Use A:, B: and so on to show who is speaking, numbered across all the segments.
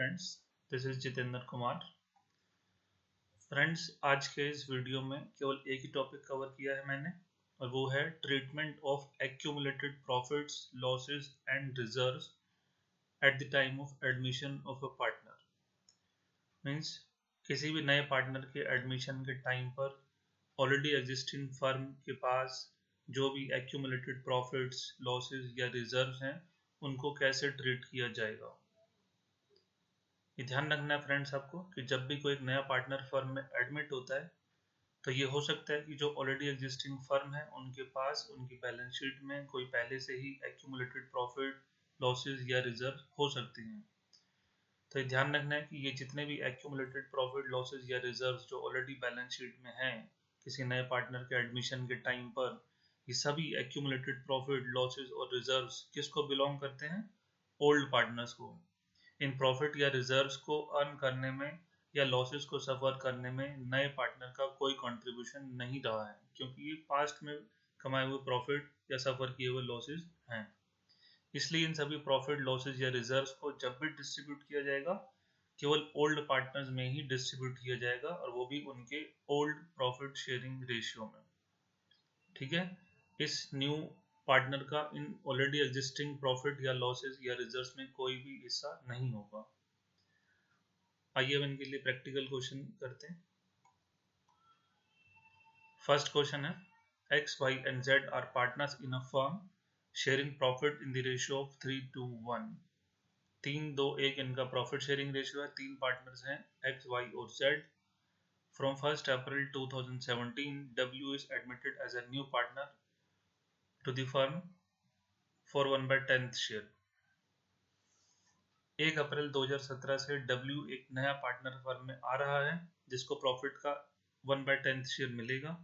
A: Friends, this is Jitendra Kumar. Friends, आज के इस वीडियो में केवल एक ही टॉपिक कवर किया है मैंने, और वो है treatment of accumulated profits, losses and reserves at the time of admission of a partner. Means किसी भी नए पार्टनर के एडमिशन के टाइम पर ऑलरेडी एग्जिस्टिंग फर्म के पास जो भी एक्यूमुलेटेड प्रॉफिट्स, लॉसेस या रिजर्व्स हैं, उनको कैसे ट्रीट किया जाएगा। ये ध्यान रखना है फ्रेंड्स आपको कि जब भी कोई नया पार्टनर फर्म में एडमिट होता है तो ये हो सकता है कि जो ऑलरेडी एग्जिस्टिंग फर्म है उनके पास उनकी बैलेंस शीट में कोई पहले से ही एक्यूमुलेटेड प्रॉफिट, लॉसेस या रिजर्व हो सकती हैं। तो ये ध्यान रखना है कि ये जितने भी एक्यूमुलेटेड प्रॉफिट, लॉसेस या रिजर्व जो ऑलरेडी बैलेंस शीट में हैं किसी नए पार्टनर के एडमिशन के टाइम पर, ये सभी एक्यूमुलेटेड प्रॉफिट, लॉसेस और रिजर्व्स किसको बिलोंग करते हैं? ओल्ड पार्टनर्स को। इन प्रॉफिट या रिजर्व्स को अर्न करने में या लॉसेस को सफर करने में नए पार्टनर का कोई कंट्रीब्यूशन नहीं रहा है, क्योंकि ये पास्ट में कमाए हुए प्रॉफिट या सफर किए हुए लॉसेस हैं। इसलिए इन सभी प्रॉफिट, लॉसेस या रिजर्व्स को जब भी डिस्ट्रीब्यूट किया जाएगा, केवल ओल्ड पार्टनर्स में ही डिस्ट्रीब्यूट किया जाएगा, और वो भी उनके ओल्ड प्रॉफिट शेयरिंग रेशियो में। ठीक है, इस न्यू पार्टनर का इन ऑलरेडी एग्जिस्टिंग प्रॉफिट या लॉसेस या रिजर्व्स में कोई भी हिस्सा नहीं होगा। आइए अब इनके लिए प्रैक्टिकल क्वेश्चन करते हैं। फर्स्ट क्वेश्चन है, X, Y and Z are partners in a firm sharing profit in the ratio of 3:1। 3:2:1 इनका प्रॉफिट शेयरिंग रेशियो है। तीन पार्टनर्स हैं एक्स, वाई और Z. From 1 April 2017 W is admitted as a new partner to the firm for 1/10 share. 1 April 2017 से W एक नया partner firm में आ रहा है जिसको प्रॉफिट का 1/10 शेयर मिलेगा।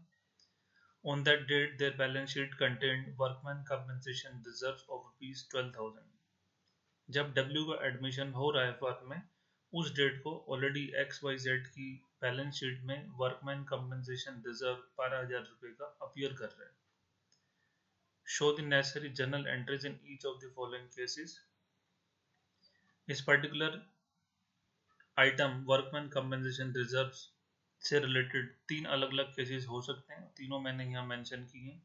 A: On that date their balance sheet contained workman compensation reserves of ₹12,000। जब डब्ल्यू का एडमिशन हो रहा है फर्म में, उस डेट को ऑलरेडी एक्स, वाई, जेड की बैलेंस शीट में वर्कमैन कंपनसेशन रिजर्व ₹12,000 का अपीयर कर रहा है। Show the necessary journal entries in each of the following cases. इस particular item workman compensation reserve से रिलेटेड तीन अलग अलग केसेस हो सकते हैं, तीनों मैंने यहाँ मेंशन किए हैं।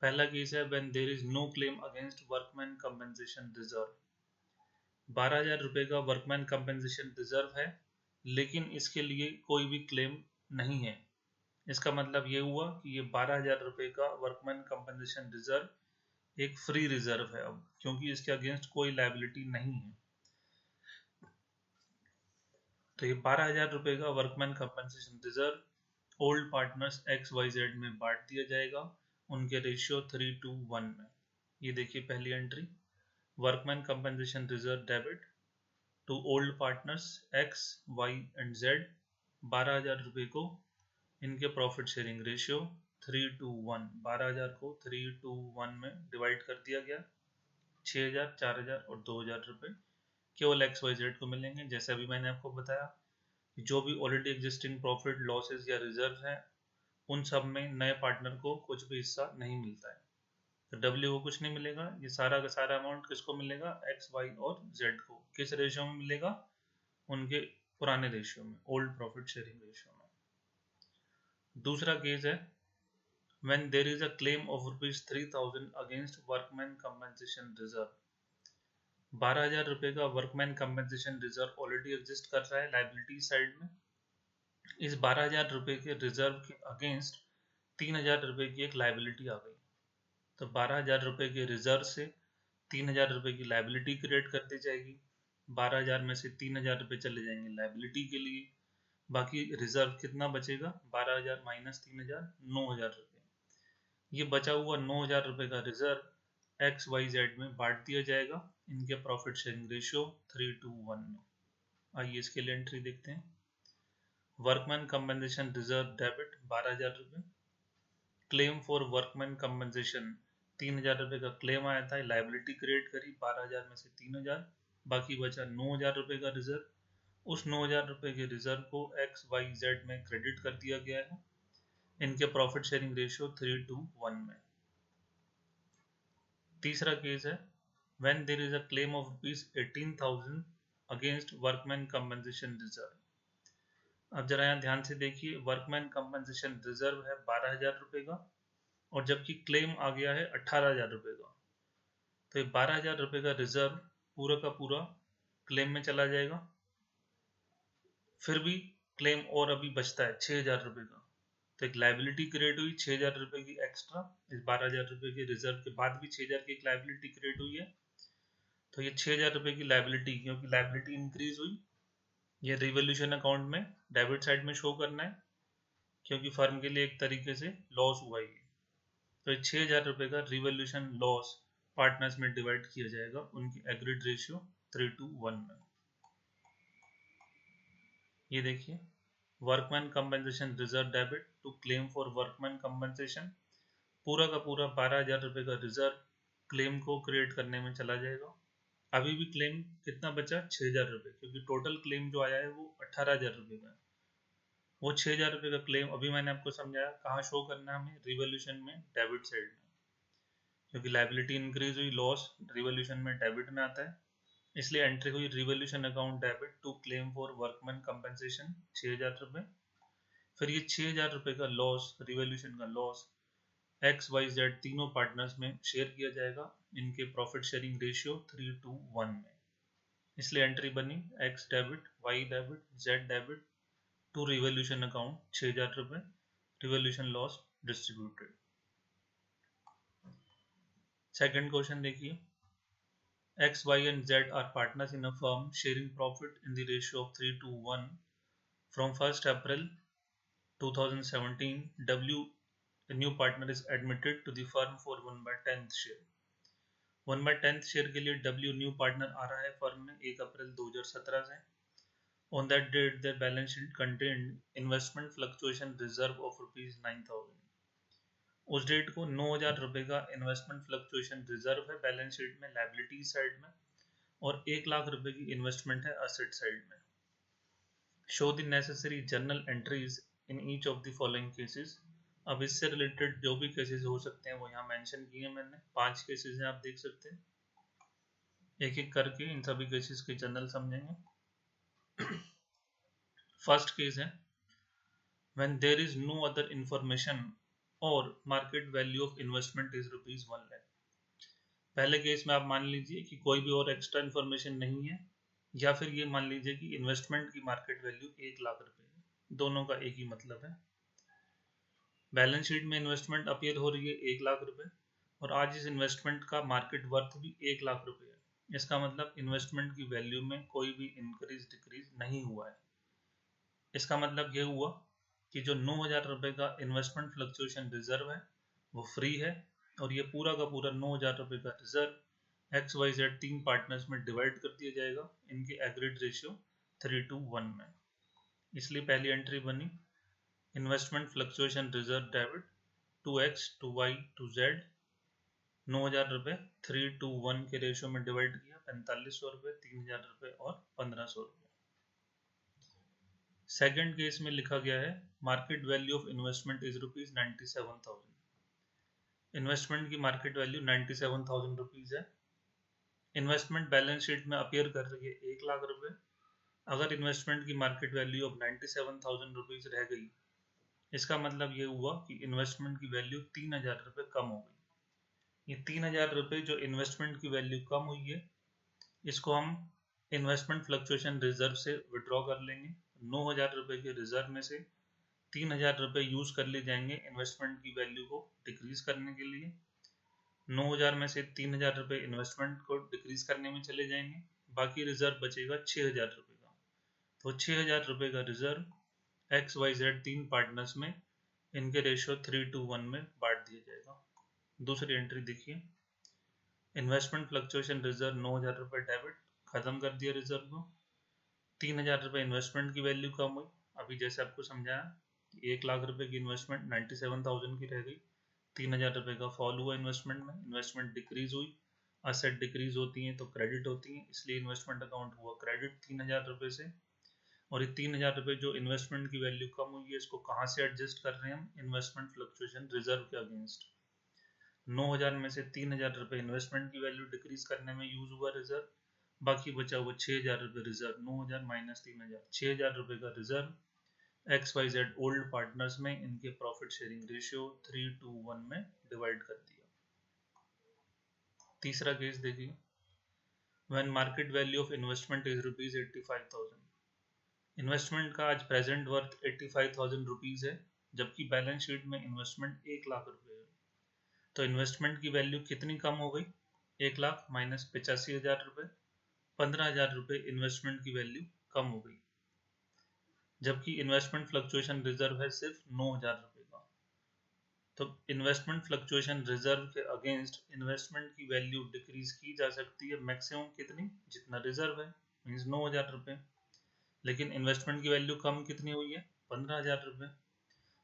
A: पहला केस है when there is no claim against workman compensation reserve. ₹12,000 का वर्कमैन कंपनसेशन रिजर्व है, लेकिन इसके लिए कोई भी क्लेम नहीं है। इसका मतलब ये हुआ कि ये ₹12,000 का वर्कमैन कंपनसेशन रिजर्व एक फ्री रिजर्व है अब, क्योंकि इसके अगेंस्ट कोई लायबिलिटी नहीं है। तो ये ₹12,000 का workman compensation reserve old partners X, Y, Z में बांट दिया जाएगा उनके रेशियो 3:1 में। ये देखिए पहली entry, workman compensation reserve debit to old partners X, Y and Z. ₹12,000 को इनके प्रॉफिट शेयरिंग रेशियो 3:1, 12,000 को 3:1 में डिवाइड कर दिया गया। 6,000, 4,000 और ₹2,000 केवल एक्स, वाई, जेड को मिलेंगे। जैसे अभी मैंने आपको बताया, जो भी ऑलरेडी एग्जिस्टिंग प्रॉफिट, लॉसेस या रिजर्व हैं, उन सब में नए पार्टनर को कुछ भी हिस्सा नहीं मिलता है। तो डब्ल्यू को कुछ नहीं मिलेगा। ये सारा का सारा अमाउंट किसको मिलेगा? एक्स, वाई और जेड को। किस रेशियो में मिलेगा? उनके पुराने रेशियो में, ओल्ड प्रॉफिट शेयरिंग रेशियो में। दूसरा केस है when there is a claim of ₹3,000 against workman compensation reserve। ₹12,000 का workman compensation reserve already exist कर रहा है लाइबिलिटी साइड में। इस ₹12,000 के रिजर्व के अगेंस्ट ₹3,000 की एक लाइबिलिटी आ गई। तो ₹12,000 के रिजर्व से ₹3,000 की लाइबिलिटी क्रिएट कर दी जाएगी। 12,000 में से ₹3,000 चले जाएंगे लाइबिलिटी के लिए, बाकी रिजर्व कितना बचेगा? 12,000 माइनस 3,000, ₹9,000। ये बचा हुआ ₹9,000 का रिजर्व एक्स, वाई, जेड में बांट दिया जाएगा इनके प्रॉफिट शेयरिंग रेशियो 3:1 में। आइए इसके लिए एंट्री देखते हैं। Workman compensation reserve debit ₹12,000। Claim for workman compensation ₹3,000 का क्लेम आया था, लाइबिलिटी क्रिएट करी, 12,000 में से 3,000, बाकी बचा ₹9,000 का रिजर्व। उस ₹9,000 के रिजर्व को एक्स, वाई, जेड में क्रेडिट कर दिया गया है इनके प्रॉफिट शेयरिंग रेशियो 3:1 में। तीसरा केस है when there is a claim of ₹18,000 against workman compensation reserve. अब जरा यहाँ ध्यान से देखिए, वर्कमैन कंपनसेशन रिजर्व है 12,000 रुपये का और जबकि क्लेम आ गया है 18,000 रुपये का। तो ये 12,000 रुपये का रिजर्व पूरा का पूरा क्लेम में चला जाएगा। फिर भी क्लेम और अभी बचता है 6,000 रुपये का। तो एक लाइबिलिटी क्रिएट हुई 6,000 रुपये की एक्स्ट्रा, इस 12,000 रुपये के रिजर्व के बाद भी 6,000 की एक लाइबिलिटी क्रिएट हुई है। तो ये 6,000 रुपये की लाइबिलिटी, क्योंकि लाइबिलिटी इंक्रीज हुई, ये रिवोल्यूशन अकाउंट में डेबिट साइड में शो करना है, क्योंकि फर्म के लिए एक तरीके से लॉस हुआ ये। तो ये 6,000 रुपये का रिवोल्यूशन लॉस पार्टनर्स में डिवाइड किया जाएगा उनकी एग्रीड रेशियो 3:1 में। ये देखिए, workman compensation reserve debit to claim for workman compensation, पूरा का पूरा 12,000 रुपये का रिजर्व क्लेम को क्रिएट करने में चला जाएगा। अभी भी क्लेम कितना बचा, 6,000 रुपये, क्योंकि टोटल क्लेम जो आया है वो 18,000 रुपये का है। वो 6,000 रुपये का क्लेम अभी मैंने आपको समझाया कहाँ शो करना है हमें, रिवोल्यूशन में डेबिट साइड में, क्योंकि लाइबिलिटी इंक्रीज हुई, लॉस रिवोल्यूशन में डेबिट में आता है, इसलिए एंट्री हुई revolution account debit to claim for workman compensation 6,000 रुपये। फिर ये 6,000 रुपये का लॉस, रिवोल्यूशन का लॉस एक्स वाई जेड तीनों पार्टनर्स में शेयर किया जाएगा इनके प्रॉफिट शेयरिंग रेशियो 3:1 में। इसलिए एंट्री बनी X debit, Y debit, Z debit to revolution account 6,000 रुपये, revolution loss distributed. Second question देखिए, X, Y and Z are partners in a firm sharing profit in the ratio of 3:1 from 1st April 2017. W, the new partner, is admitted to the firm for 1/10th share. 1/10th share के लिए W new partner आ रहा है firm में 1 April 2017 से। On that date, their balance sheet contained investment fluctuation reserve of ₹9,000. उस date को 9,000 रुपये का इन्वेस्टमेंट फ्लक्चुएशन रिजर्व है बैलेंस शीट में लायबिलिटी साइड में, और 1,00,000 रुपये की इन्वेस्टमेंट है असेट साइड में। Show the necessary journal entries in each of the following cases. अब इससे रिलेटेड जो भी केसेस हो सकते हैं वो यहाँ मेंशन किए मैंने, 5 केसेस हैं, आप देख सकते हैं। एक एक करके इन सभी केसेस के जर्नल समझेंगे। फर्स्ट केस है when there is no other information और market value of investment is ₹1 lakh. पहले केस में आप मान लीजिए कि कोई भी और एक्स्ट्रा इन्फॉर्मेशन नहीं है, या फिर ये मान लीजिए कि इन्वेस्टमेंट की मार्केट वैल्यू 1,00,000 रुपये है, दोनों का एक ही मतलब है। बैलेंस शीट में इन्वेस्टमेंट अपीयर हो रही है 1,00,000 रुपये, और आज इस इन्वेस्टमेंट का मार्केट वर्थ भी 1,00,000 रुपये है। इसका मतलब इन्वेस्टमेंट की वैल्यू में कोई भी इंक्रीज डिक्रीज नहीं हुआ है। इसका मतलब ये हुआ कि जो 9,000 रुपये का इन्वेस्टमेंट फ्लक्चुएशन रिजर्व है वो फ्री है, और ये पूरा का पूरा 9,000 रुपये का reserve X Y Z 3 partners में डिवाइड कर दिया जाएगा इनके एग्रीड रेशियो 3:1 में। इसलिए पहली एंट्री बनी investment fluctuation reserve debit 2x to y to z, 9,000 रुपये 3:1 के रेशियो में डिवाइड किया, 4,500 रुपये, 3,000 रुपये और 1,500 रुपये। सेकंड केस में लिखा गया है market value of investment is ₹97,000। Investment की मार्केट वैल्यू 97,000 रुपीज है। इन्वेस्टमेंट बैलेंस शीट में अपीयर कर रही है 1,00,000 रुपये। अगर इन्वेस्टमेंट की मार्केट वैल्यू ऑफ 97,000 रुपीज रह गई, इसका मतलब ये हुआ कि इन्वेस्टमेंट की वैल्यू 3,000 रुपये कम हो गई। ये 3,000 रुपये जो इन्वेस्टमेंट की वैल्यू कम हुई है, इसको हम इन्वेस्टमेंट फ्लक्चुएशन रिजर्व से विड्रॉ कर लेंगे। 9,000 रुपये के रिजर्व में से 3,000 रुपये यूज कर लिए जाएंगे इन्वेस्टमेंट की वैल्यू को डिक्रीज करने के लिए। 9,000 में से 3,000 रुपये इन्वेस्टमेंट को डिक्रीज करने में चले जाएंगे, बाकी रिजर्व बचेगा 6,000 रुपये का। तो 6,000 रुपये का reserve X Y Z 3 partners में इनके रेशियो 3:1 में बांट दिया जाएगा। दूसरी एंट्री देखिए, इन्वेस्टमेंट फ्लक्चुएशन रिजर्व 9,000 रुपये डेबिट, खत्म कर दिया रिजर्व को। 3,000 रुपये इन्वेस्टमेंट की वैल्यू कम हुई, अभी जैसे आपको समझाया कि 1,00,000 रुपये की इन्वेस्टमेंट 97,000 की रह गई, 3,000 रुपये का फॉल हुआ इन्वेस्टमेंट में, इन्वेस्टमेंट डिक्रीज हुई, असेट डिक्रीज होती हैं तो क्रेडिट होती हैं, इसलिए इन्वेस्टमेंट अकाउंट हुआ क्रेडिट 3,000 रुपये से। और ये 3,000 रुपये जो इन्वेस्टमेंट की वैल्यू कम हुई है, इसको कहाँ से एडजस्ट कर रहे हैं हम, इन्वेस्टमेंट फ्लक्चुएशन रिजर्व के अगेंस्ट। 9,000 में से 3,000 रुपये इन्वेस्टमेंट की वैल्यू डिक्रीज करने में यूज हुआ रिजर्व, बाकी बचा हुआ 6,000 रुपये रिजर्व, 9,000 माइनस 3,000, 6,000 रुपये का रिजर्व XYZ ओल्ड पार्टनर्स में इनके प्रॉफिट शेयरिंग रेशियो 3:1 में डिवाइड कर दिया। तीसरा केस देखिए, when market value of investment is rupees 85,000, investment का आज प्रेजेंट वर्थ 85,000 रुपीज है, जबकि बैलेंस शीट में इन्वेस्टमेंट 1,00,000 रुपये है। तो इन्वेस्टमेंट की वैल्यू कितनी कम हो गई? 1,00,000 माइनस 85,000 रुपये, 15,000 रुपये इन्वेस्टमेंट की वैल्यू कम हो गई, जबकि इन्वेस्टमेंट फ्लक्चुएशन रिजर्व है सिर्फ 9,000 रुपये का। तो इन्वेस्टमेंट फ्लक्चुएशन रिजर्व के अगेंस्ट इन्वेस्टमेंट की वैल्यू डिक्रीज की जा सकती है मैक्सिमम कितनी? जितना रिजर्व है, मीन्स 9,000 रुपये। लेकिन इन्वेस्टमेंट की वैल्यू कम कितनी हुई है? 15,000 रुपये।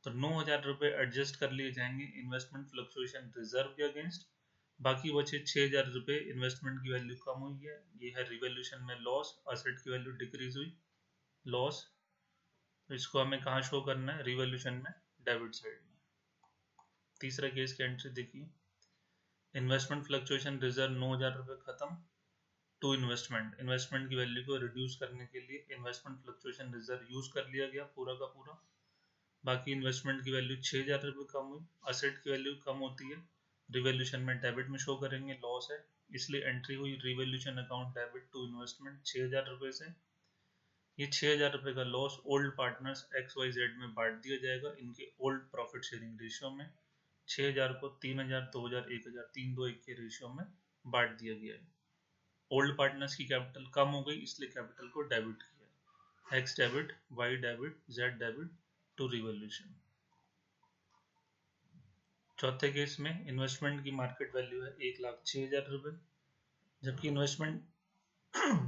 A: तो 9,000 रुपये एडजस्ट कर लिए जाएंगे इन्वेस्टमेंट फ्लक्चुएशन रिजर्व के अगेंस्ट, बाकी बचे 6,000 रुपये इन्वेस्टमेंट की वैल्यू कम हुई है, ये है रिवैल्यूएशन में लॉस, असेट की वैल्यू डिक्रीज हुई, लॉस। तो इसको हमें कहाँ शो करना है? रिवैल्यूएशन में डेबिट साइड में। तीसरे केस की एंट्री देखिए, इन्वेस्टमेंट फ्लक्चुएशन रिजर्व 9,000 रुपये खत्म, टू इन्वेस्टमेंट की वैल्यू को रिड्यूस करने के लिए इन्वेस्टमेंट फ्लक्चुएशन रिजर्व यूज कर लिया गया पूरा का पूरा, बाकी इन्वेस्टमेंट की वैल्यू 6,000 रुपये कम हुई, असेट की वैल्यू कम होती है, रिवैल्यूएशन में डेबिट में शो करेंगे, लॉस है, इसलिए एंट्री हुई revaluation account debit to investment 6,000 रुपये से। ये 6,000 रुपये का लॉस ओल्ड पार्टनर्स XYZ में बांट दिया जाएगा इनके ओल्ड प्रॉफिट शेयरिंग रेशियो में। 6,000 को 3,000, 2,000, 1,000, 3, 2, 1 के रेशियो में बांट दिया गया है। ओल्ड पार्टनर्स की कैपिटल कम हो गई, इसलिए कैपिटल को डेबिट किया, X debit, Y debit, Z debit to revaluation. चौथे केस में इन्वेस्टमेंट की मार्केट वैल्यू है 1,06,000 रुपये, जबकि इन्वेस्टमेंट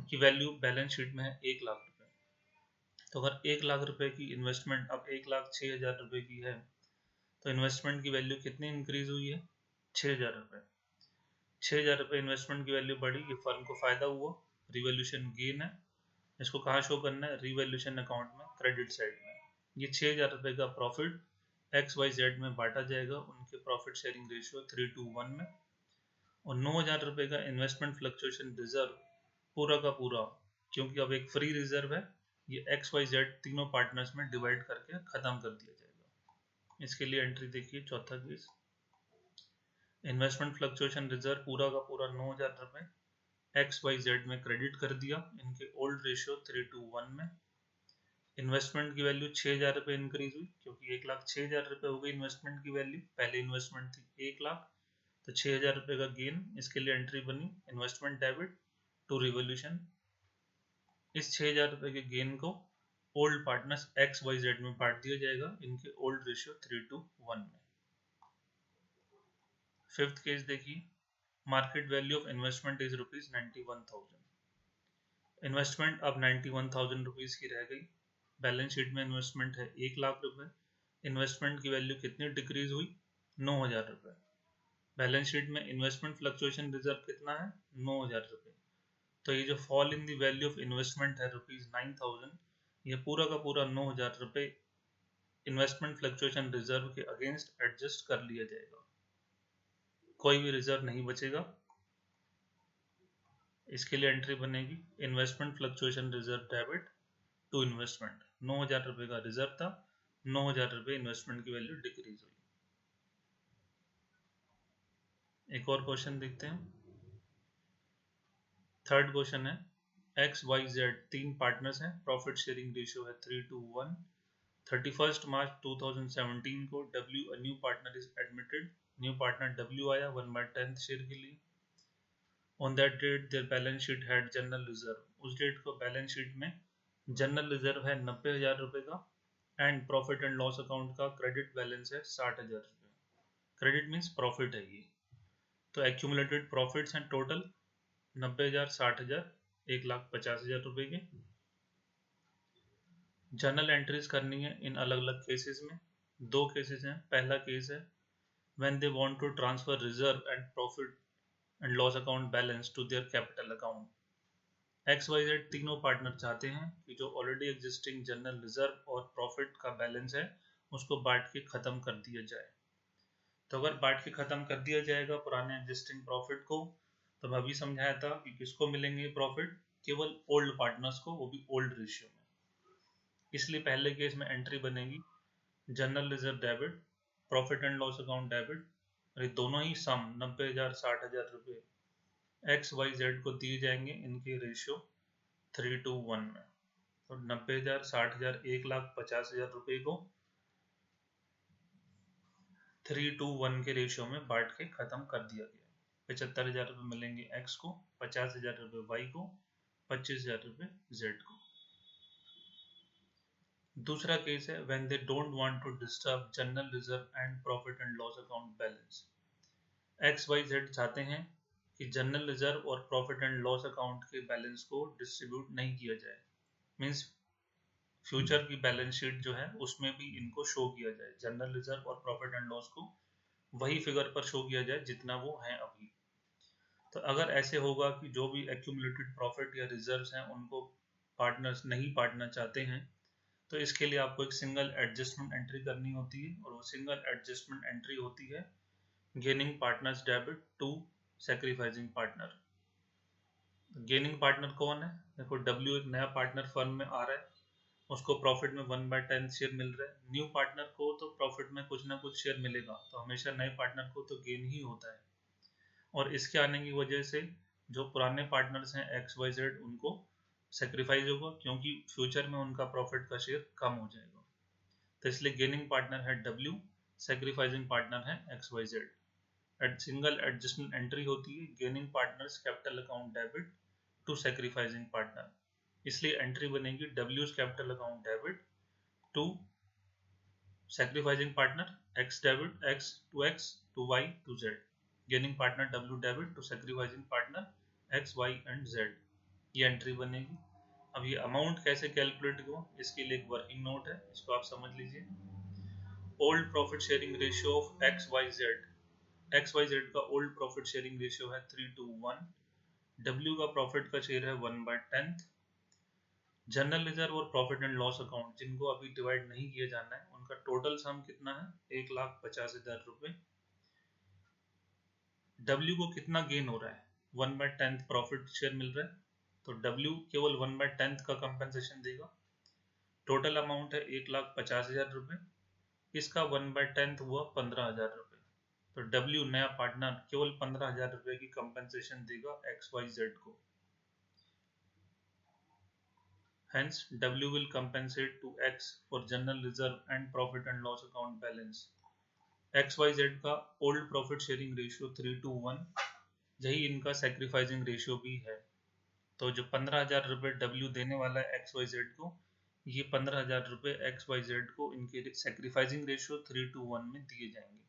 A: की वैल्यू बैलेंस शीट में है 1,00,000 रुपये। तो अगर 1,00,000 रुपये की इन्वेस्टमेंट अब 1,06,000 रुपये की है, तो इन्वेस्टमेंट की वैल्यू कितनी इंक्रीज हुई है? 6,000 रुपये। 6,000 रुपये इन्वेस्टमेंट की वैल्यू बढ़ी, ये फर्म को फायदा हुआ, रिवैल्यूएशन गेन है, इसको कहाँ शो करना है? रिवैल्यूएशन अकाउंट में क्रेडिट साइड में। ये 6,000 रुपये का प्रॉफिट XYZ में बांटा जाएगा उनके प्रॉफिट शेयरिंग रेशियो 3:1 में, और 9,000 रुपये का इन्वेस्टमेंट फ्लक्चुएशन रिजर्व पूरा का पूरा, क्योंकि अब एक फ्री रिजर्व है, ये XYZ तीनों पार्टनर्स में डिवाइड करके खत्म कर दिया जाएगा। इसके लिए एंट्री देखिए, चौथा केस, इन्वेस्टमेंट फ्लक्चुएशन रिजर्व पूरा का पूरा 9,000 रुपये XYZ में क्रेडिट कर दिया इनके ओल्ड रेशियो 3:1 में। इन्वेस्टमेंट की वैल्यू 6,000 रुपये इंक्रीज हुई, क्योंकि 1,06,000 रुपये हो गई इन्वेस्टमेंट की वैल्यू, पहले इन्वेस्टमेंट थी 1,00,000, तो 6,000 रुपये का गेन, इसके लिए एंट्री बनी इन्वेस्टमेंट डेबिट टू रिवॉल्यूशन। इस 6,000 रुपये के गेन को ओल्ड पार्टनर्स XYZ में बांट दिया जाएगा इनके ओल्ड रेशियो 3:1 में। फिफ्थ केस देखिए, market value of investment is rupees 91,000, investment अब 91,000 रुपीज की रह गई, बैलेंस शीट में इन्वेस्टमेंट है 1,00,000 रुपये, इन्वेस्टमेंट की वैल्यू कितनी डिक्रीज हुई? 9,000 रुपये। बैलेंस शीट में इन्वेस्टमेंट फ्लक्चुएशन रिजर्व कितना है? 9,000 रुपये। तो ये जो fall in the value of investment है रुपीज 9,000, ये पूरा का पूरा 9,000 रुपये इन्वेस्टमेंट फ्लक्चुएशन रिजर्व के अगेंस्ट एडजस्ट कर लिया जाएगा, कोई भी रिजर्व नहीं बचेगा। इसके लिए एंट्री बनेगी investment fluctuation reserve debit to investment, 9,000 रुपये का रिजर्व था, 9,000 रुपये इन्वेस्टमेंट की वैल्यू डिक्रीज हुई। एक और क्वेश्चन देखते हैं, थर्ड क्वेश्चन है, XYZ तीन पार्टनर्स हैं, प्रॉफिट शेयरिंग रेशियो है 3:1, 31 मार्च 2017 को W a new partner is admitted, new partner W आया 1/10 शेयर के लिए। On that date their balance sheet had general reserve, उस डेट को बैलेंस शीट में जनरल रिजर्व है 90,000 रुपये का, and profit and loss account का क्रेडिट बैलेंस है 60,000 रुपये। क्रेडिट मीन्स प्रॉफिट है ये, तो एक्यूमुलेटेड प्रॉफिट्स हैं टोटल 90,000, 60,000, 1,50,000 रुपये के। जर्नल एंट्रीज करनी है इन अलग अलग केसेस में, दो केसेस हैं। पहला केस है when they want to transfer reserve and profit and loss account balance to their capital account. XYZ तीनों पार्टनर चाहते हैं कि जो ऑलरेडी एग्जिस्टिंग जनरल रिजर्व और प्रॉफिट का बैलेंस है उसको बांट के खत्म कर दिया जाए। तो अगर बांट के खत्म कर दिया जाएगा पुराने एग्जिस्टिंग प्रॉफिट को, तो मैं अभी समझाया था कि किसको मिलेंगे प्रॉफिट, केवल ओल्ड पार्टनर्स को, वो भी ओल्ड रेशियो में। इसलिए पहले केस में एंट्री बनेगी general reserve debit, profit and loss account debit, और ये दोनों ही सम 90,000 60,000 रुपये XYZ को दिए जाएंगे इनके रेशियो 3:1 में। तो 90,000 60,000 1,50,000 रुपये को 3:1 के रेशियो में बांट के खत्म कर दिया गया। 75,000 रुपये मिलेंगे X को, 50,000 रुपये Y को, 25,000 रुपये Z को। दूसरा केस है when they don't want to disturb general reserve and profit and loss account balance. XYZ चाहते हैं कि जनरल रिजर्व और प्रॉफिट एंड लॉस अकाउंट के बैलेंस को डिस्ट्रीब्यूट नहीं किया जाए, मींस फ्यूचर की बैलेंस शीट जो है उसमें भी इनको शो किया जाए, जनरल रिजर्व और प्रॉफिट एंड लॉस को वही फिगर पर शो किया जाए जितना वो है अभी। तो अगर ऐसे होगा कि जो भी एक्यूमुलेटेड प्रॉफिट या रिजर्व्स हैं उनको पार्टनर्स नहीं बांटना चाहते हैं, तो इसके लिए आपको एक सिंगल एडजस्टमेंट एंट्री करनी होती है, और वो सिंगल एडजस्टमेंट एंट्री होती है gaining partners debit to sacrificing partner. Gaining partner कौन है? देखो W एक नया पार्टनर फर्म में आ रहा है, उसको प्रॉफिट में 1/10 शेयर मिल रहा है। न्यू पार्टनर को तो प्रॉफिट में कुछ ना कुछ शेयर मिलेगा, तो हमेशा नए पार्टनर को तो गेन ही होता है। और इसके आने की वजह से जो पुराने पार्टनर्स हैं XYZ उनको सेक्रीफाइस होगा, क्योंकि फ्यूचर में उनका प्रॉफिट का शेयर कम हो जाएगा। तो इसलिए गेनिंग पार्टनर है W, सेक्रीफाइसिंग पार्टनर है XYZ। सिंगल एडजस्टमेंट एंट्री होती है gaining partners capital account debit to sacrificing partner. इसलिए एंट्री बनेगी W's capital account debit to sacrificing partner X debit X to Y to Z, gaining partner W debit to sacrificing partner X Y and Z, ये entry बनेगी। अब ये amount कैसे calculate हो, इसके लिए एक वर्किंग नोट है, इसको आप समझ लीजिए। Old profit sharing ratio of XYZ का ओल्ड प्रॉफिट शेयरिंग रेशियो है 3:1, W का प्रॉफिट का शेयर है 1/10, जनरल रिजर्व और प्रॉफिट एंड लॉस अकाउंट जिनको अभी डिवाइड नहीं किया जाना है उनका टोटल सम कितना है 1,50,000 रुपये। W को कितना गेन हो रहा है, 1/10 प्रॉफिट शेयर मिल रहा है, तो W केवल 1/10 का कंपनसेशन देगा। टोटल अमाउंट है 1,50,000 रुपये, इसका 1/10 हुआ 15,000 रुपये, तो W नया पार्टनर केवल 15,000 रुपये की कंपनसेशन देगा XYZ को। Hence, W will compensate to X for general reserve and profit and loss account balance. XYZ का ओल्ड प्रॉफिट शेयरिंग रेशियो 3:1, यही इनका सैक्रिफाइसिंग रेशियो भी है। तो जो 15,000 रुपये W देने वाला है XYZ को, ये 15,000 रुपये XYZ को इनके सैक्रिफाइसिंग रेशियो 3:1 में दिए जाएंगे।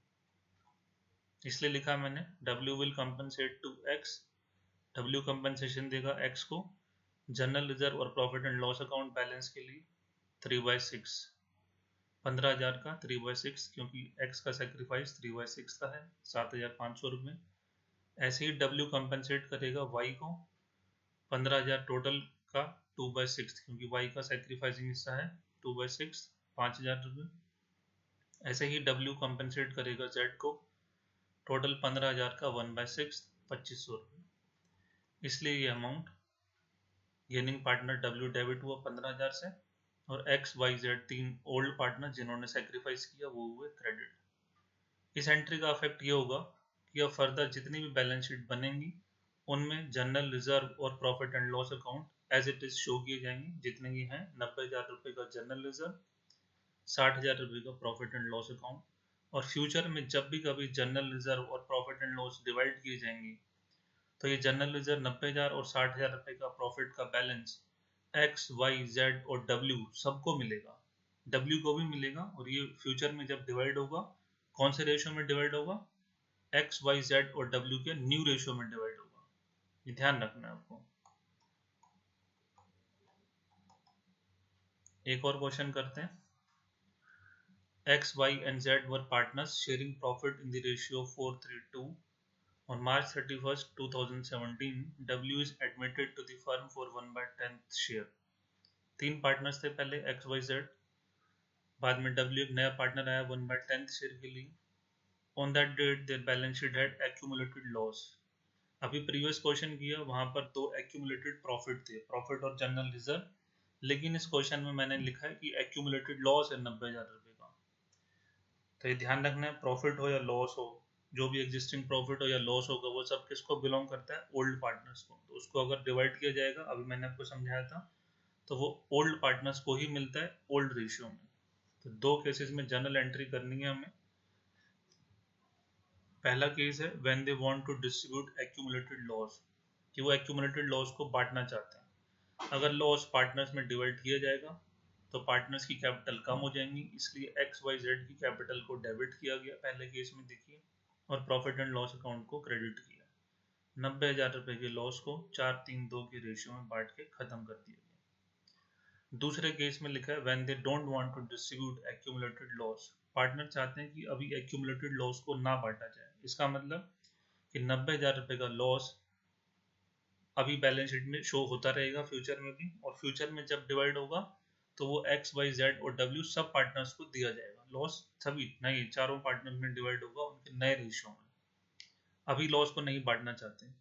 A: इसलिए लिखा मैंने W will compensate to X, W compensation देगा X को जनरल रिजर्व और profit and loss account balance के लिए 3/6, 15,000 का 3/6, क्योंकि X का सेक्रीफाइस 3/6 का है 7,500 रुपये। ऐसे ही W कंपनसेट करेगा Y को 15,000 टोटल का 2/6, क्योंकि Y का सेक्रीफाइसिंग हिस्सा है 2/6 5,000 रुपये। ऐसे ही W कंपनसेट करेगा Z को टोटल 15,000 का 1/6 2,500 रुपये। इसलिए ये amount gaining partner W debit हुआ 15,000 से, और XYZ तीन ओल्ड पार्टनर जिन्होंने सेक्रीफाइस किया वो हुए क्रेडिट। इस एंट्री का इफेक्ट ये होगा कि अब फर्दर जितनी भी बैलेंस शीट बनेंगी उनमें जनरल रिजर्व और profit and loss account as it is show किए जाएंगे, जितने की हैं 90,000 रुपये का जनरल रिजर्व, 60,000 रुपये का प्रॉफिट एंड लॉस अकाउंट। और फ्यूचर में जब भी कभी जनरल रिजर्व और प्रॉफिट एंड लॉस डिवाइड किए जाएंगे, तो ये जनरल रिजर्व 90,000 और 60,000 रुपये का प्रॉफिट का बैलेंस X, Y, Z और W सबको मिलेगा, W को भी मिलेगा। और ये फ्यूचर में जब डिवाइड होगा, कौन से रेशियो में डिवाइड होगा, X, Y, Z और W के न्यू रेशियो में डिवाइड होगा, ये ध्यान रखना है आपको। एक और क्वेश्चन करते हैं। X, Y and Z were partners sharing profit in the ratio 4:2. On March 31st, 2017, W is admitted to the firm for 1/10 share. तीन पार्टनर्स थे पहले XYZ, बाद में W एक नया पार्टनर आया 1/10 शेयर के लिए। On that date, their balance sheet had accumulated loss. अभी प्रीवियस क्वेश्चन किया, वहां पर दो एक्यूमुलेटेड प्रॉफिट थे, प्रॉफिट और जनरल रिजर्व, लेकिन इस क्वेश्चन में मैंने लिखा है कि एक्यूमुलेटेड लॉस है 90,000 रुपये का। तो ये ध्यान रखना है, प्रॉफिट हो या लॉस हो, जो भी एग्जिस्टिंग प्रॉफिट हो या लॉस होगा, वो सब किसको बिलोंग करता है, ओल्ड पार्टनर्स को। तो उसको अगर डिवाइड किया जाएगा, अभी मैंने आपको समझाया था, तो वो ओल्ड पार्टनर्स को ही मिलता है ओल्ड रेशियो में। तो दो केसेस में जर्नल एंट्री करनी है हमें। पहला केस है when they want to distribute accumulated loss, कि वो एक्यूमुलेटेड लॉस को बांटना चाहते हैं। अगर लॉस पार्टनर्स में डिवाइड किया जाएगा तो पार्टनर्स की कैपिटल कम हो जाएंगी, इसलिए एक्स वाई जेड की कैपिटल को डेबिट किया गया पहले केस में, देखिए, और प्रॉफिट एंड लॉस अकाउंट को क्रेडिट किया। 90,000 रुपये के लॉस को 4-3-2 के रेशियो में बांट के खत्म कर दिया गया। दूसरे केस में लिखा है when they don't want to distribute accumulated loss, partner चाहते हैं कि अभी एक्यूमुलेटेड लॉस को ना बांटा जाए। इसका मतलब कि 90,000 रुपये का लॉस अभी बैलेंस शीट में शो होता रहेगा फ्यूचर में भी, और फ्यूचर में जब डिवाइड होगा तो वो एक्स वाई जेड और डब्ल्यू सब पार्टनर्स को दिया जाएगा। लॉस सभी नहीं, चारों पार्टनर में डिवाइड होगा उनके नए रेशियो में। अभी लॉस को नहीं बांटना चाहते हैं,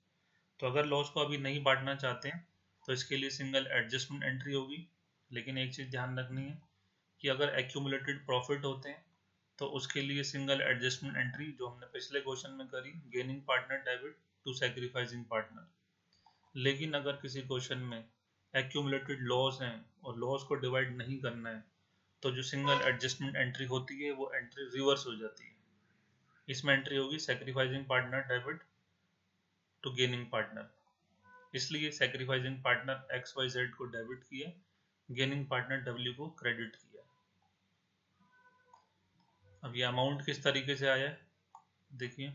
A: तो अगर लॉस को अभी नहीं बांटना चाहते हैं तो इसके लिए सिंगल एडजस्टमेंट एंट्री होगी। लेकिन एक चीज़ ध्यान रखनी है कि अगर एक्यूमुलेटेड प्रॉफिट होते हैं तो उसके लिए सिंगल एडजस्टमेंट एंट्री, जो हमने पिछले क्वेश्चन में करी, gaining partner debit to sacrificing partner. लेकिन अगर किसी क्वेश्चन में एक्यूमुलेटेड लॉस हैं और लॉस को डिवाइड नहीं करना है, तो जो सिंगल एडजस्टमेंट एंट्री होती है वो एंट्री रिवर्स हो जाती है। इसमें एंट्री होगी sacrificing partner debit to gaining partner, इसलिए sacrificing partner X Y Z को डेबिट किया, गेनिंग पार्टनर डब्ल्यू को क्रेडिट किया। अब ये अमाउंट किस तरीके से आया है देखिए,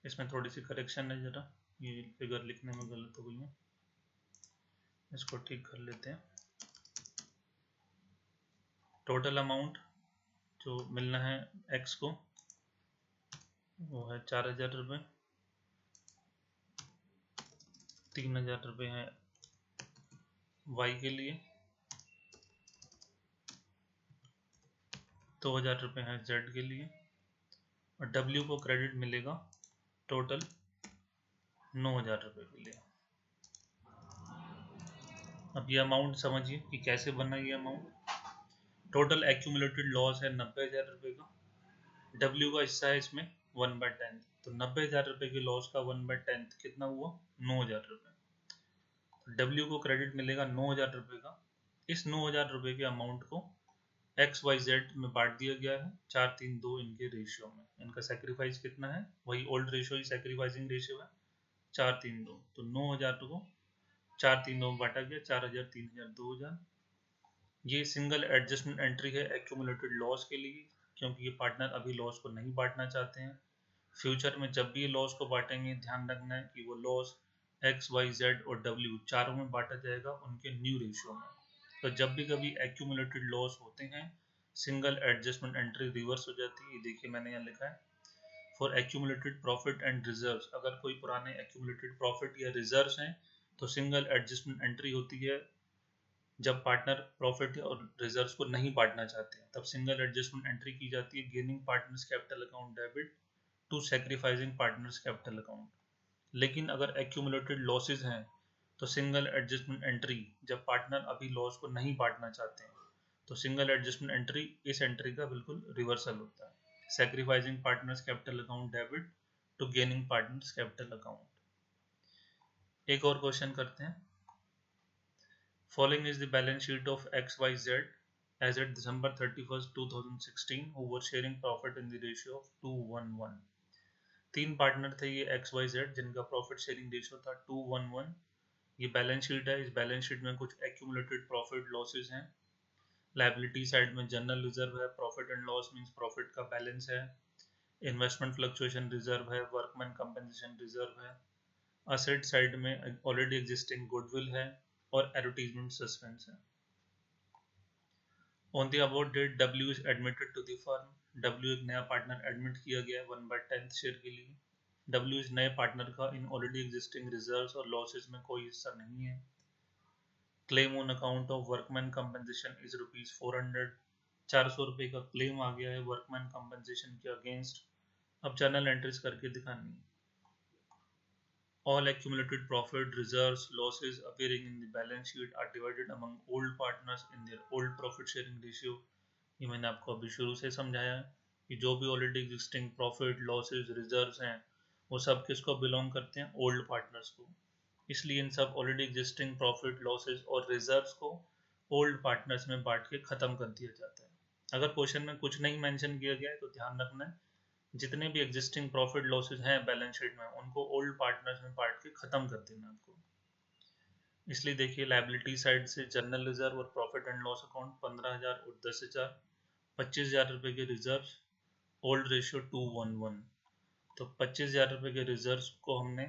A: इसमें थोड़ी सी करेक्शन है, जरा ये फिगर लिखने में गलत हो गई है, इसको ठीक कर लेते हैं। टोटल अमाउंट जो मिलना है एक्स को वो है 4,000 रुपये, 3,000 रुपये है वाई के लिए, 2,000 रुपये है जेड के लिए, और डब्ल्यू को क्रेडिट मिलेगा टोटल 9,000 रुपये के लिए। अब ये अमाउंट समझिए कि कैसे बना ये अमाउंट। टोटल एक्यूमुलेटेड लॉस है 90,000 रुपये का, डब्ल्यू का हिस्सा है इसमें 1/10, तो 90,000 रुपये के लॉस का 1/10 कितना हुआ, 9,000 रुपये। तो डब्ल्यू को क्रेडिट मिलेगा 9,000 रुपये का। इस 9,000 रुपये के अमाउंट को एक्स वाई जेड में बांट दिया गया है 4-3-2 इनके रेशियो में। इनका सेक्रीफाइस कितना है, वही ओल्ड रेशियो ही सेक्रीफाइसिंग रेशियो है, 4-3-2। तो 9,000 को 4-3-2 में बांटा गया, 4,000, 3,000, 2,000। ये सिंगल एडजस्टमेंट एंट्री है एक्यूमुलेटेड लॉस के लिए, क्योंकि ये पार्टनर अभी लॉस को नहीं बांटना चाहते हैं। फ्यूचर में जब भी ये लॉस को बांटेंगे, ध्यान रखना है कि वो लॉस एक्स वाई जेड और डब्ल्यू चारों में बांटा जाएगा उनके न्यू रेशियो में। तो जब भी कभी एक्यूमुलेटेड लॉस होते हैं, सिंगल एडजस्टमेंट एंट्री रिवर्स हो जाती है। देखिए मैंने यहाँ लिखा है for accumulated profit and reserves, अगर कोई पुराने एक्यूमुलेटेड प्रॉफिट या रिजर्व्स हैं तो सिंगल एडजस्टमेंट एंट्री होती है। जब पार्टनर प्रॉफिट और रिजर्व्स को नहीं बांटना चाहते हैं तब सिंगल एडजस्टमेंट एंट्री की जाती है, gaining partners capital account debit to sacrificing partners capital account. लेकिन अगर एक्यूमुलेटेड लॉसेज हैं तो सिंगल एडजस्टमेंट एंट्री, जब पार्टनर अभी लॉस को नहीं बांटना चाहते हैं तो सिंगल एडजस्टमेंट एंट्री इस एंट्री का बिल्कुल रिवर्सल होता है, sacrificing partners capital account debit to gaining partners capital account. एक और क्वेश्चन करते हैं। Following is the balance sheet of XYZ as at December 31st, 2016, who were sharing profit in the ratio of 2:1:1। तीन partner थे ये XYZ जिनका profit sharing ratio था 2:1:1। ये बैलेंस शीट है, इस बैलेंस शीट में कुछ एक्यूमुलेटेड प्रॉफिट लॉसेस हैं। लायबिलिटी साइड में जनरल रिजर्व है, profit and loss means profit का बैलेंस है, इन्वेस्टमेंट फ्लक्चुएशन रिजर्व है, वर्कमैन कंपनसेशन रिजर्व है, असेट साइड में ऑलरेडी एग्जिस्टिंग गुडविल है, और एडवर्टीजमेंट सस्पेंस है। On the about date W is admitted to the firm, W एक नया पार्टनर एडमिट किया गया है 1/10 शेयर के लिए। डब्ल्यू इस नए पार्टनर का इन ऑलरेडी एग्जिस्टिंग रिजर्व्स और लॉसेस में कोई हिस्सा नहीं है। Claim on account of workman compensation is ₹400, 400 रुपये का क्लेम आ गया है वर्कमैन कंपनसेशन के अगेंस्ट। अब जर्नल एंट्रीज करके दिखानी है। All accumulated profit, reserves, losses appearing in the balance sheet are divided among old partners in their old profit sharing ratio. ये मैंने आपको अभी शुरू से समझाया है कि जो भी already existing profit, losses, reserves हैं वो सब किसको बिलोंग करते हैं? ओल्ड पार्टनर्स को। इसलिए इन सब ऑलरेडी एग्जिस्टिंग प्रॉफिट, लॉसेज और रिजर्व्स को ओल्ड पार्टनर्स में बांट के खत्म कर दिया जाता है। अगर क्वेश्चन में कुछ नहीं मेंशन किया गया है तो ध्यान रखना है, जितने भी एग्जिस्टिंग प्रॉफिट लॉसेज हैं बैलेंस शीट में उनको ओल्ड पार्टनर्स में बांट के खत्म कर देना आपको। इसलिए देखिए लायबिलिटी साइड से जनरल रिजर्व और प्रॉफिट एंड लॉस अकाउंट 15,000 और 10,000, 25,000 रुपए के रिजर्व, ओल्ड रेशियो 2:1:1। तो 25,000 रुपए के रिजर्व को हमने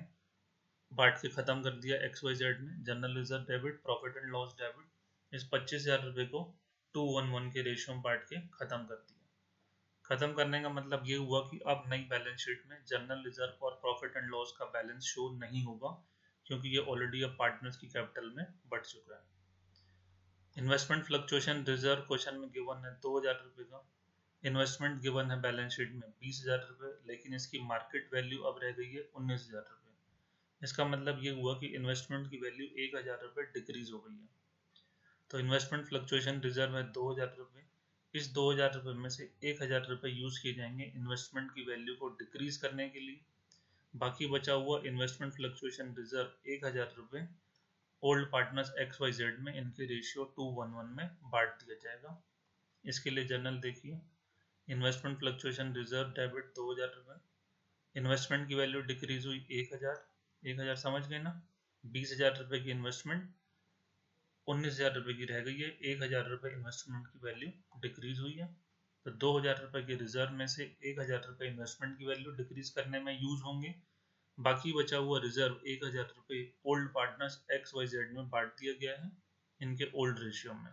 A: बांट के खत्म कर दिया XYZ में, general reserve debit, profit and loss debit. इस 25,000 रुपए को 2:1:1 के रेशियो में बांट के खत्म कर दिया। खत्म करने का मतलब ये हुआ कि अब नई बैलेंस शीट में जनरल रिजर्व और प्रॉफिट एंड लॉस का बैलेंस शो नहीं होगा, क्योंकि ये ऑलरेडी अब पार्टनर्स की कैपिटल में बढ़ चुका है। इन्वेस्टमेंट फ्लक्चुएशन रिजर्व क्वेश्चन में गिवन है 2,000 रुपए का। इन्वेस्टमेंट गिवन है बैलेंस शीट में 20,000 रुपए, लेकिन इसकी मार्केट वैल्यू अब रह गई है 19,000 रुपए। इसका मतलब ये हुआ कि इन्वेस्टमेंट की वैल्यू 1,000 रुपए डिक्रीज हो गई है। तो इन्वेस्टमेंट फ्लक्चुएशन रिजर्व है 2,000 रुपए। इस 2,000 रुपए में से 1,000 रुपए यूज किए जाएंगे इन्वेस्टमेंट की वैल्यू को डिक्रीज करने के लिए। बाकी बचा हुआ इन्वेस्टमेंट फ्लक्चुएशन रिजर्व 1,000 रुपए ओल्ड पार्टनर्स XYZ में इनके रेशियो 2:1:1 में बांट दिया जाएगा। इसके लिए जर्नल देखिए, इन्वेस्टमेंट फ्लक्चुएशन रिजर्व डेबिट 2,000 रुपए, इन्वेस्टमेंट की वैल्यू डिक्रीज हुई 1,000 समझ गए ना। 20,000 रुपए की इन्वेस्टमेंट 19,000 रुपए की रह गई है, 1,000 रुपए इन्वेस्टमेंट की वैल्यू डिक्रीज हुई है। तो 2,000 रुपए के रिजर्व में से 1,000 रुपए इन्वेस्टमेंट की वैल्यू डिक्रीज करने में यूज होंगे। बाकी बचा हुआ रिजर्व 1,000 रुपए ओल्ड पार्टनर्स XYZ में बांट दिया गया है इनके ओल्ड रेशियो में।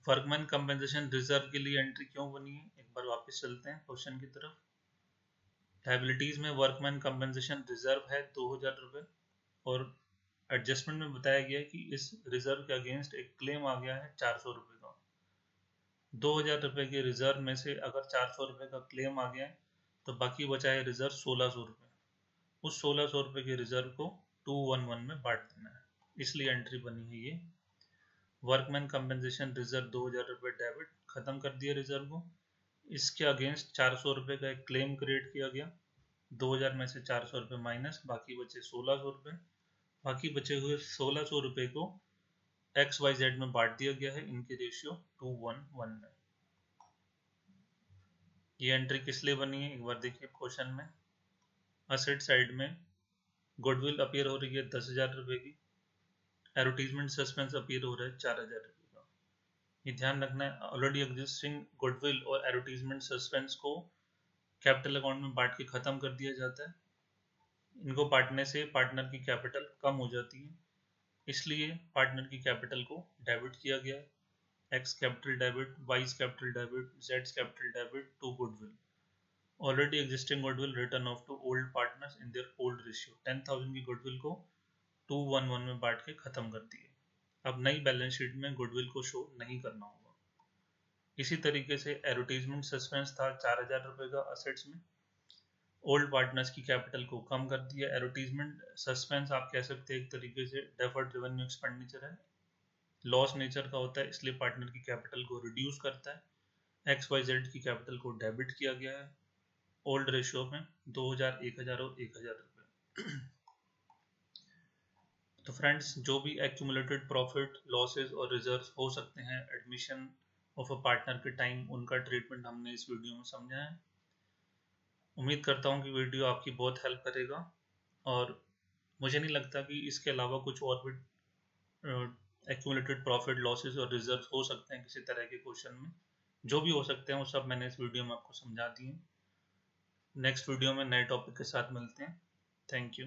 A: वर्कमैन कंपेंसेशन रिजर्व के लिए एंट्री क्यों बनी है, एक बार वापस चलते हैं क्वेश्चन की तरफ। लायबिलिटीज में वर्कमैन कंपेंसेशन रिजर्व है 2,000 रुपए और एडजस्टमेंट में बताया गया है कि इस रिजर्व के अगेंस्ट एक क्लेम आ गया है 400 रुपए का। 2,000 रुपए के रिजर्व में से अगर 400 रुपए का क्लेम आ गया है तो बाकी बचा है रिजर्व 1,600 रुपए। उस 1,600 रुपए के रिजर्व को 2:1:1 में बांट देना है, इसलिए एंट्री बनी है ये। वर्कमैन कंपेंसेशन रिजर्व 2,000 रुपए डेबिट, खत्म कर दिया रिजर्व को। इसके अगेंस्ट 400 रुपए का एक क्लेम क्रिएट किया गया, 2,000 में से 400 रुपए माइनस, बाकी बचे 1,600 रुपए। बाकी बचे हुए 1,600 रुपए को XYZ में बांट दिया गया है इनके रेशियो 2:1:1 में। ये एंट्री किस लिए बनी है एक बार देखिए क्वेश्चन में। असेट साइड में गुडविल अपीयर हो रही है 10,000 रुपए की, एडवर्टीजमेंट सस्पेंस अपीयर हो रहा है 4,000 रुपए का। ये ध्यान रखना है, ऑलरेडी एग्जिस्टिंग गुडविल और एडवर्टीजमेंट सस्पेंस को कैपिटल अकाउंट में बांट के खत्म कर दिया जाता है। इनको बांटने से पार्टनर की कैपिटल कम हो जाती है, इसलिए पार्टनर की कैपिटल को डेबिट किया गया है। X capital debit, Y's capital debit, जेड्स capital debit to goodwill. Already existing goodwill written off to old partners in their old ratio. 10,000 की गुडविल को 2:1:1 में बांट के खत्म कर दिए। अब नई बैलेंस शीट में गुडविल को शो नहीं करना होगा। इसी तरीके से एडवर्टीजमेंट सस्पेंस था 4,000 रुपए का असेट्स में, ओल्ड पार्टनर्स की कैपिटल को कम कर दिया। एडवर्टीजमेंट सस्पेंस आप कह सकते हैं एक तरीके से डेफर्ड रेवेन्यू एक्सपेंडिचर है, लॉस नेचर का होता है, इसलिए पार्टनर की कैपिटल को रिड्यूस करता है। XYZ की कैपिटल को डेबिट किया गया है ओल्ड रेशियो में 2,000, 1,000 और 1,000 रुपए। तो फ्रेंड्स, जो भी एक्यूमुलेटेड प्रॉफिट, लॉसेस और रिजर्व हो सकते हैं एडमिशन ऑफ अ पार्टनर के टाइम, उनका ट्रीटमेंट हमने इस वीडियो में समझा है। उम्मीद करता हूँ कि वीडियो आपकी बहुत हेल्प करेगा और मुझे नहीं लगता कि इसके अलावा कुछ और भी एक्यूमुलेटेड प्रॉफिट, लॉसेस और रिजर्व हो सकते हैं किसी तरह के क्वेश्चन में। जो भी हो सकते हैं वो सब मैंने इस वीडियो में आपको समझा दिए। नेक्स्ट वीडियो में नए टॉपिक के साथ मिलते हैं। Thank you.